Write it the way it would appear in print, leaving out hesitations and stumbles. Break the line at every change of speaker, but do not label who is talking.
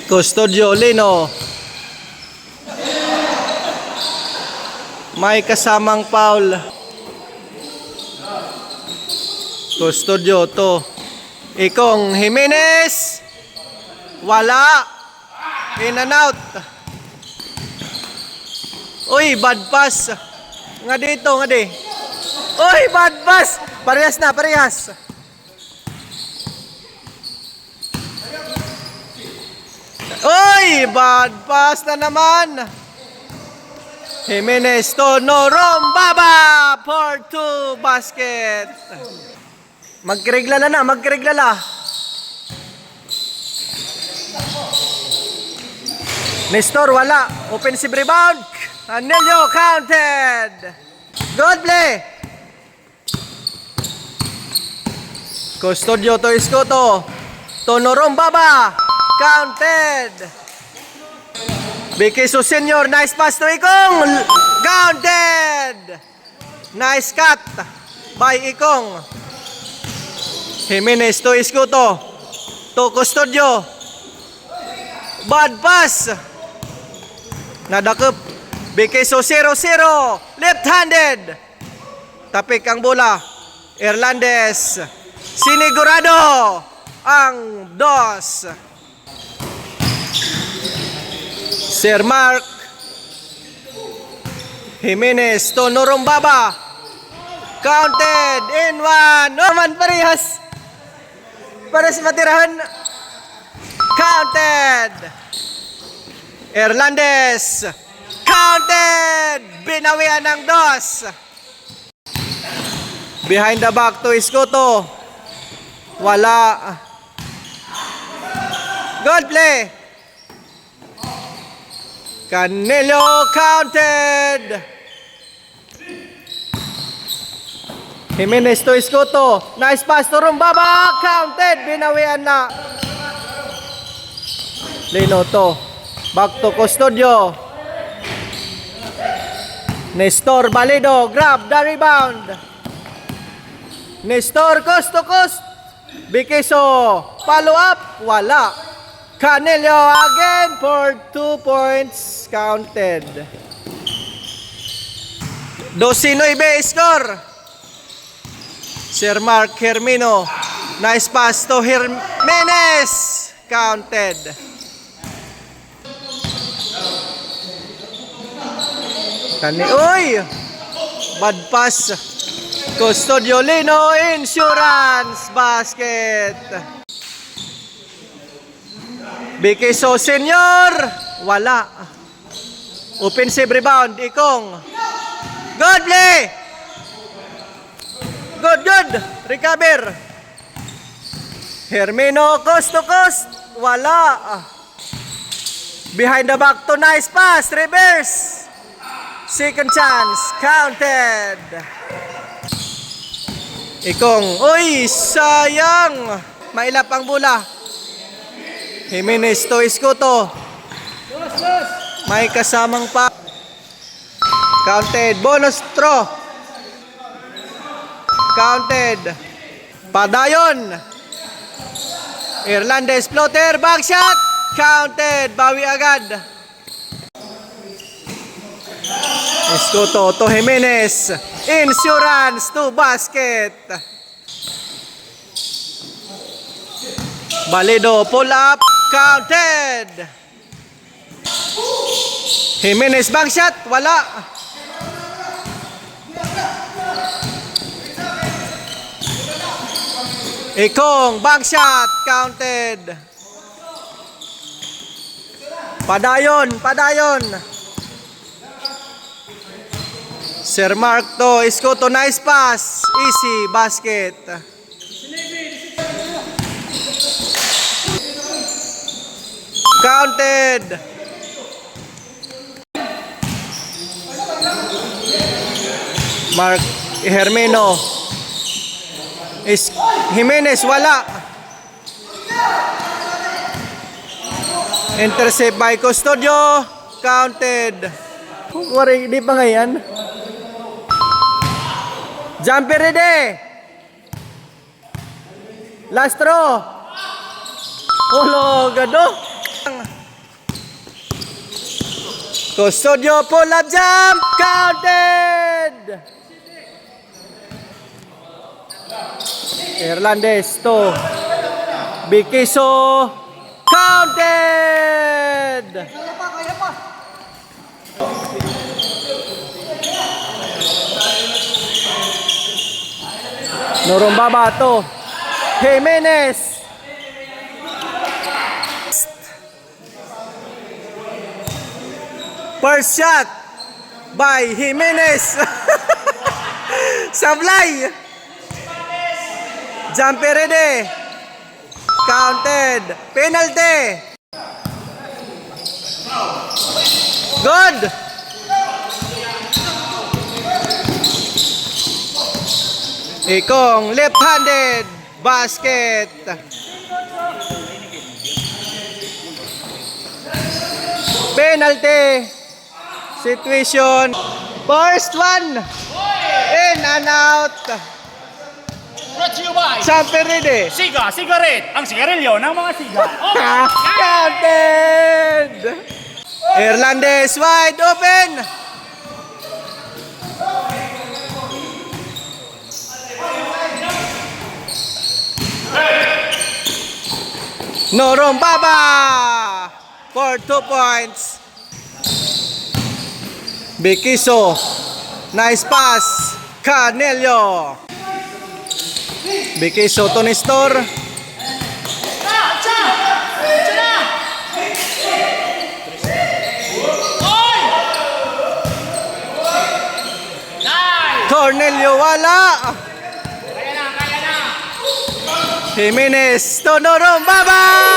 Custodio Lino. May kasamang foul. Custodio to. Ikong Jimenez. Wala. In and out. Uy, bad pass. Nga dito, nga di. Uy, bad pass. Parehas na, parehas. Uy, bad pass na naman. Jimenez to Norumbaba for 2 basket. Magkireglala na, magkireglala. Nestor wala. Offensive rebound. Anelio counted. Good play. Custodio to Escoto. To Norumbaba. Counted. Bikiso Senior, nice pass to Ikong. Counted. Nice cut by Ikong. Jimenez to Escoto. To Custodio. Bad pass. Nadakip. Bikiso 0-0. Left-handed. Tapik ang bola. Hernandez. Sinigurado ang dos. Sir Mark. Jimenez to Norumbaba. Counted in 1. Naman parehas. Pares matirahan. Counted. Hernandez. Counted. Binawian ng dos. Behind the back to Escoto. Wala. Good play. Canelo counted. Jimenez to Escoto. Nice pass to Norumbaba. Counted. Binawian na. Lino to. Back to Custodio. Nestor Balido. Grab the rebound. Nestor coast to coast. Bikiso. Follow up. Wala. Canelo again for 2 points. Counted. 2-9 score. Sir Mark Hermino. Nice pass to Jimenez. Counted. Uy! Bad pass. Custodio Lino. Insurance basket. Bikiso Senior. Wala. Offensive rebound. Ikong. Good play. Good. Recover. Hermino coast to coast. Wala. Behind the back to nice pass. Reverse. Second chance. Counted. Ikong. Uy, sayang. Mailap ang bola. Jimenez to Escoto. May kasamang pa. Counted. Bonus throw. Counted. Padayon. Hernandez floater. Back shot. Counted. Bawi agad. Escoto to Jimenez. Insurance to basket. Balido pull up. Counted. Jimenez bank shot. Wala. Ikong bank shot. Counted. Padayon. Sir Mark to Escoto. Nice pass. Easy basket. Counted. Mark Hermino. Jimenez wala. Intercept by Custodio. Counted. Wari, di pa ngayon. Jumper ready. Last throw. Ulo, gado. Custodio pull up jump. Counted. Hernandez to Bikiso. Counted. Norumbaba to Jimenez. First shot by Jimenez. Sablay. Jumper ready. Counted. Penalty. Good. Ikong left-handed basket. Penalty situation. First one. In and out.
Brought to you by
Jumper ready.
Siga, Sigaret. Ang sigarilyo ng mga siga.
Counted. Hernandez wide open. Norumbaba for 2 points. Bikiso. Nice pass. Canelio. Bikiso to Nestor. Cornelio wala.
Kaya na.
Jimenez to Norumbaba.